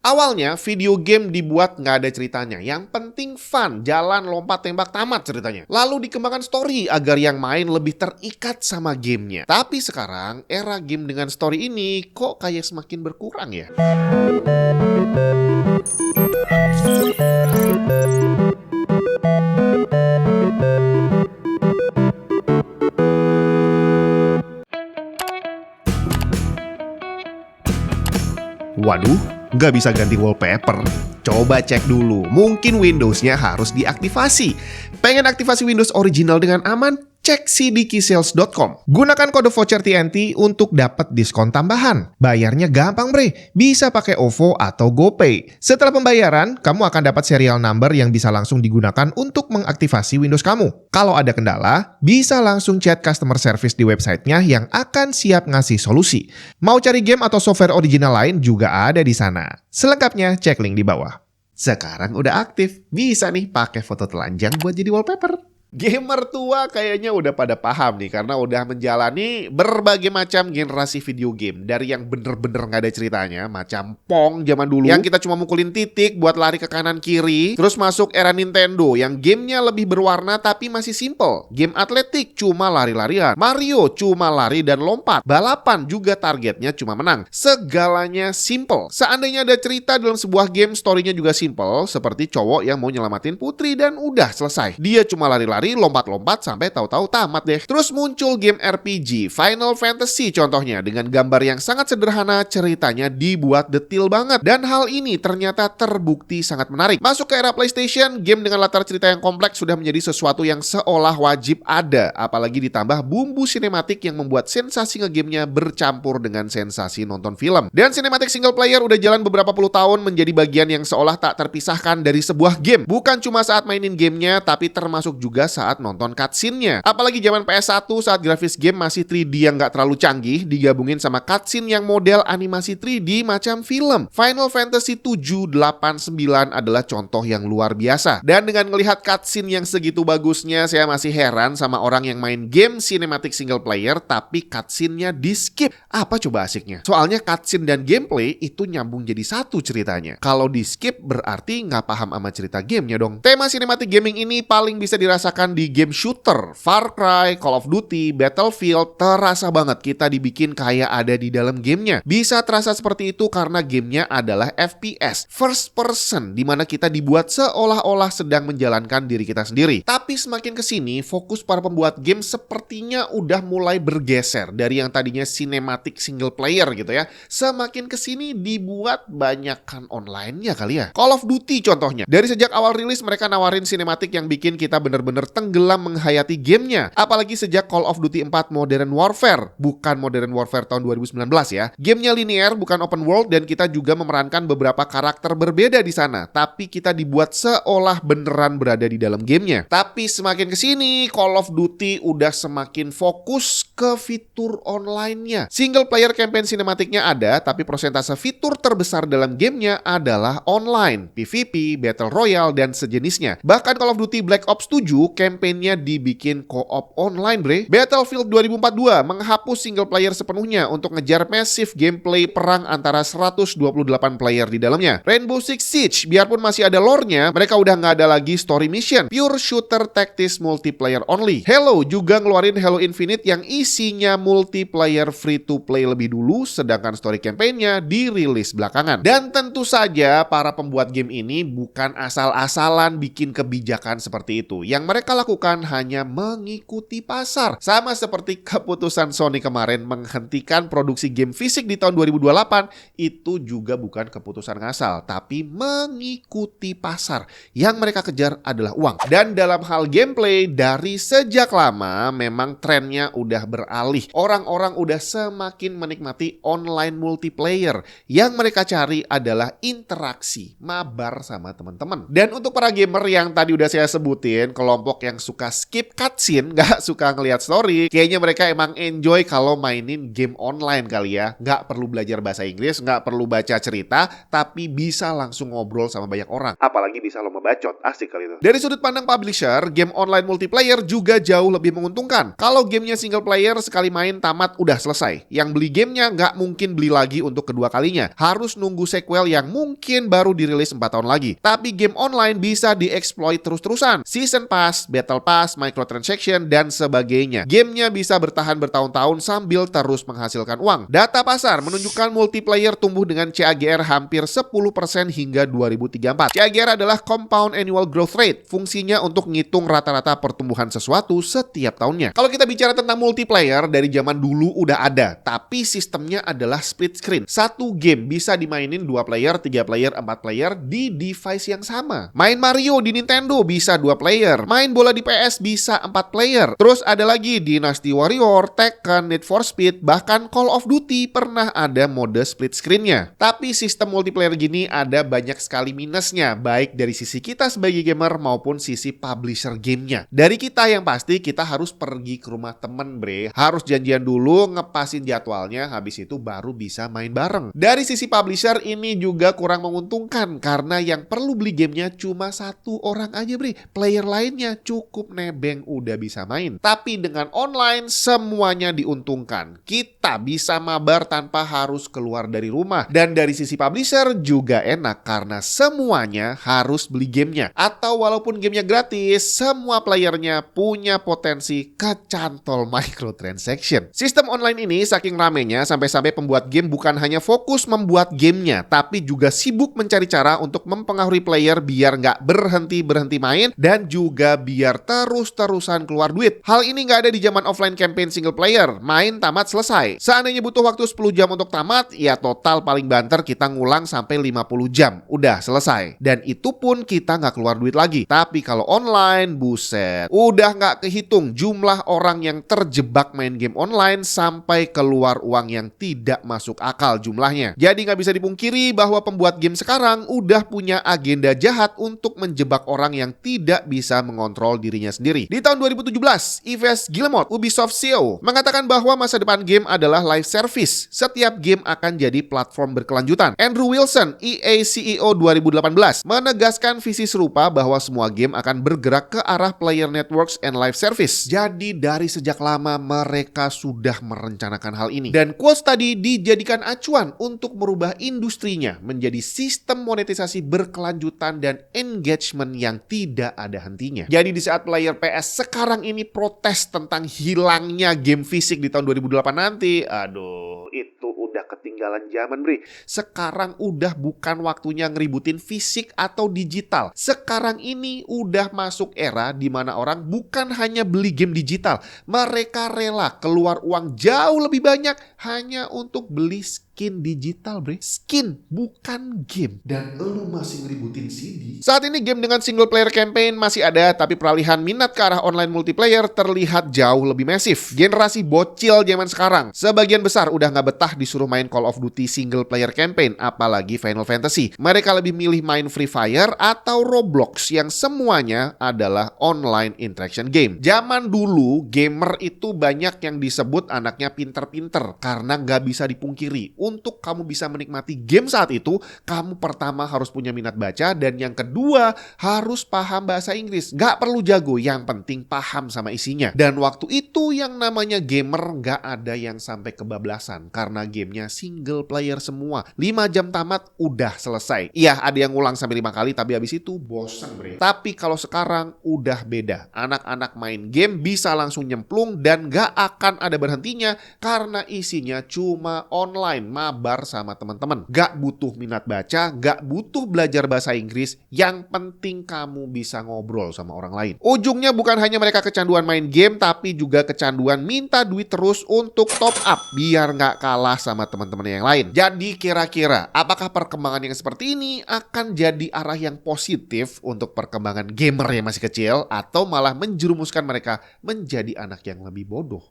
Awalnya video game dibuat nggak ada ceritanya, yang penting fun, jalan, lompat, tembak, tamat ceritanya. Lalu dikembangkan story agar yang main lebih terikat sama gamenya. Tapi sekarang era game dengan story ini kok kayak semakin berkurang ya? Waduh, nggak bisa ganti wallpaper. Coba cek dulu, mungkin Windows-nya harus diaktifasi. Pengen aktivasi Windows original dengan aman? Cek cdkeysales.com. Gunakan kode voucher TNT untuk dapat diskon tambahan. Bayarnya gampang bre, bisa pakai OVO atau GoPay. Setelah pembayaran, kamu akan dapat serial number yang bisa langsung digunakan untuk mengaktifasi Windows kamu. Kalau ada kendala, bisa langsung chat customer service di websitenya yang akan siap ngasih solusi. Mau cari game atau software original lain juga ada di sana. Selengkapnya cek link di bawah. Sekarang udah aktif, bisa nih pakai foto telanjang buat jadi wallpaper. Gamer tua kayaknya udah pada paham nih karena udah menjalani berbagai macam generasi video game. Dari yang bener-bener gak ada ceritanya, macam Pong zaman dulu yang kita cuma mukulin titik buat lari ke kanan kiri. Terus masuk era Nintendo yang gamenya lebih berwarna tapi masih simple. Game atletik cuma lari-larian, Mario cuma lari dan lompat, balapan juga targetnya cuma menang. Segalanya simple. Seandainya ada cerita dalam sebuah game, storynya juga simple. Seperti cowok yang mau nyelamatin putri dan udah selesai. Dia cuma lari-lari, lompat-lompat sampai tahu-tahu tamat deh. Terus muncul game RPG, Final Fantasy contohnya, dengan gambar yang sangat sederhana, ceritanya dibuat detail banget. Dan hal ini ternyata terbukti sangat menarik. Masuk ke era PlayStation, game dengan latar cerita yang kompleks sudah menjadi sesuatu yang seolah wajib ada. Apalagi ditambah bumbu sinematik yang membuat sensasi ngegamenya bercampur dengan sensasi nonton film. Dan sinematik single player udah jalan beberapa puluh tahun menjadi bagian yang seolah tak terpisahkan dari sebuah game. Bukan cuma saat mainin gamenya, tapi termasuk juga saat nonton cutscene-nya. Apalagi zaman PS1 saat grafis game masih 3D yang gak terlalu canggih, digabungin sama cutscene yang model animasi 3D macam film. Final Fantasy 7, 8, 9 adalah contoh yang luar biasa. Dan dengan melihat cutscene yang segitu bagusnya, saya masih heran sama orang yang main game cinematic single player tapi cutscene-nya di skip. Apa coba asiknya? Soalnya cutscene dan gameplay itu nyambung jadi satu ceritanya. Kalau di skip berarti gak paham sama cerita gamenya dong. Tema cinematic gaming ini paling bisa dirasakan di game shooter, Far Cry, Call of Duty, Battlefield. Terasa banget kita dibikin kayak ada di dalam gamenya. Bisa terasa seperti itu karena gamenya adalah FPS, first person, dimana kita dibuat seolah-olah sedang menjalankan diri kita sendiri. Tapi semakin kesini, fokus para pembuat game sepertinya udah mulai bergeser dari yang tadinya cinematic single player gitu ya. Semakin kesini dibuat banyakkan online-nya kali ya. Call of Duty contohnya, dari sejak awal rilis mereka nawarin sinematik yang bikin kita bener-bener tenggelam menghayati gamenya. Apalagi sejak Call of Duty 4 Modern Warfare, bukan Modern Warfare tahun 2019 ya. Gamenya linear, bukan open world, dan kita juga memerankan beberapa karakter berbeda di sana. Tapi kita dibuat seolah beneran berada di dalam gamenya. Tapi semakin kesini, Call of Duty udah semakin fokus ke fitur online-nya. Single player campaign sinematiknya ada, tapi persentase fitur terbesar dalam gamenya adalah online, PvP, Battle Royale, dan sejenisnya. Bahkan Call of Duty Black Ops 7 campaign-nya dibikin co-op online bre. Battlefield 2042 menghapus single player sepenuhnya untuk ngejar massive gameplay perang antara 128 player di dalamnya. Rainbow Six Siege, biarpun masih ada lore-nya, mereka udah nggak ada lagi story mission, pure shooter tactics multiplayer only. Halo juga ngeluarin Halo Infinite yang isinya multiplayer free to play lebih dulu, sedangkan story campaign-nya dirilis belakangan. Dan tentu saja para pembuat game ini bukan asal-asalan bikin kebijakan seperti itu. Yang mereka lakukan hanya mengikuti pasar. Sama seperti keputusan Sony kemarin menghentikan produksi game fisik di tahun 2028, itu juga bukan keputusan ngasal, tapi mengikuti pasar. Yang mereka kejar adalah uang. Dan dalam hal gameplay, dari sejak lama memang trennya udah beralih. Orang-orang udah semakin menikmati online multiplayer. Yang mereka cari adalah interaksi, mabar sama teman-teman. Dan untuk para gamer yang tadi udah saya sebutin, kelompok yang suka skip cutscene, gak suka ngelihat story, kayaknya mereka emang enjoy kalau mainin game online kali ya. Gak perlu belajar bahasa Inggris, gak perlu baca cerita, tapi bisa langsung ngobrol sama banyak orang. Apalagi bisa lomba bacot, asik kali itu. Dari sudut pandang publisher, game online multiplayer juga jauh lebih menguntungkan. Kalau gamenya single player, multiplayer sekali main tamat udah selesai. Yang beli gamenya nggak mungkin beli lagi untuk kedua kalinya. Harus nunggu sequel yang mungkin baru dirilis 4 tahun lagi. Tapi game online bisa dieksploit terus-terusan. Season Pass, Battle Pass, microtransaction, dan sebagainya. Gamenya bisa bertahan bertahun-tahun sambil terus menghasilkan uang. Data pasar menunjukkan multiplayer tumbuh dengan CAGR hampir 10% hingga 2034. CAGR adalah Compound Annual Growth Rate. Fungsinya untuk ngitung rata-rata pertumbuhan sesuatu setiap tahunnya. Kalau kita bicara tentang multiplayer, dari zaman dulu udah ada, tapi sistemnya adalah split screen. Satu game bisa dimainin 2 player, 3 player, 4 player di device yang sama. Main Mario di Nintendo bisa 2 player, main bola di PS bisa 4 player. Terus ada lagi Dynasty Warrior, Tekken, Need for Speed, bahkan Call of Duty pernah ada mode split screen-nya. Tapi sistem multiplayer gini ada banyak sekali minusnya, baik dari sisi kita sebagai gamer maupun sisi publisher gamenya. Dari kita yang pasti kita harus pergi ke rumah temen bre, harus janjian dulu, ngepasin jadwalnya, habis itu baru bisa main bareng. Dari sisi publisher ini juga kurang menguntungkan karena yang perlu beli gamenya cuma 1 orang aja bre, player lainnya cukup nebeng udah bisa main. Tapi dengan online semuanya diuntungkan, kita bisa mabar tanpa harus keluar dari rumah. Dan dari sisi publisher juga enak karena semuanya harus beli gamenya, atau walaupun gamenya gratis, semua playernya punya potensi kecantol microtransaction. Sistem online ini saking ramenya sampai-sampai pembuat game bukan hanya fokus membuat gamenya, tapi juga sibuk mencari cara untuk mempengaruhi player biar nggak berhenti-berhenti main dan juga biar terus-terusan keluar duit. Hal ini nggak ada di zaman offline campaign single player, main tamat selesai. Seandainya butuh waktu 10 jam untuk tamat, ya total paling banter kita ngulang sampai 50 jam. Udah selesai. Dan itu pun kita nggak keluar duit lagi. Tapi kalau online, buset, udah nggak kehitung jumlah orang yang terjebak main game online sampai keluar uang yang tidak masuk akal jumlahnya. Jadi nggak bisa dipungkiri bahwa pembuat game sekarang udah punya agenda jahat untuk menjebak orang yang tidak bisa mengontrol dirinya sendiri. Di tahun 2017, Yves Guillemot, Ubisoft CEO, mengatakan bahwa masa depan game adalah live service. Setiap game akan jadi platform berkelanjutan. Andrew Wilson, EA CEO 2018, menegaskan visi serupa bahwa semua game akan bergerak ke arah player networks and live service. Jadi dari sejak lama mereka sudah merencanakan hal ini. Dan quotes tadi dijadikan acuan untuk merubah industrinya menjadi sistem monetisasi berkelanjutan dan engagement yang tidak ada hentinya. Jadi di saat player PS sekarang ini protes tentang hilangnya game fisik di tahun 2008 nanti, aduh, itu udah ketinggalan zaman bre. Sekarang udah bukan waktunya ngeributin fisik atau digital. Sekarang ini udah masuk era di mana orang bukan hanya beli game digital, mereka rela keluar uang jauh lebih banyak hanya untuk beli skin digital bre. Skin, bukan game. Dan lu masih ngeributin CD. Saat ini game dengan single player campaign masih ada, tapi peralihan minat ke arah online multiplayer terlihat jauh lebih masif. Generasi bocil zaman sekarang sebagian besar udah gak betah disuruh main Call of Duty single player campaign, apalagi Final Fantasy. Mereka lebih milih main Free Fire atau Roblox yang semuanya adalah online interaction game. Zaman dulu gamer itu banyak yang disebut anaknya pinter-pinter karena gak bisa dipungkiri. Untuk kamu bisa menikmati game saat itu, kamu pertama harus punya minat baca, dan yang kedua harus paham bahasa Inggris. Gak perlu jago, yang penting paham sama isinya. Dan waktu itu yang namanya gamer gak ada yang sampai kebablasan karena gamenya single player semua. 5 jam tamat udah selesai. Iya, ada yang ngulang sampai 5 kali tapi habis itu bosan bre. Tapi kalau sekarang udah beda. Anak-anak main game bisa langsung nyemplung dan gak akan ada berhentinya karena isinya cuma online, mabar sama teman-teman. Gak butuh minat baca, gak butuh belajar bahasa Inggris, yang penting kamu bisa ngobrol sama orang lain. Ujungnya bukan hanya mereka kecanduan main game, tapi juga kecanduan minta duit terus untuk top up biar gak kalah sama teman-teman yang lain. Jadi kira-kira apakah perkembangan yang seperti ini akan jadi arah yang positif untuk perkembangan gamer yang masih kecil, atau malah menjerumuskan mereka menjadi anak yang lebih bodoh?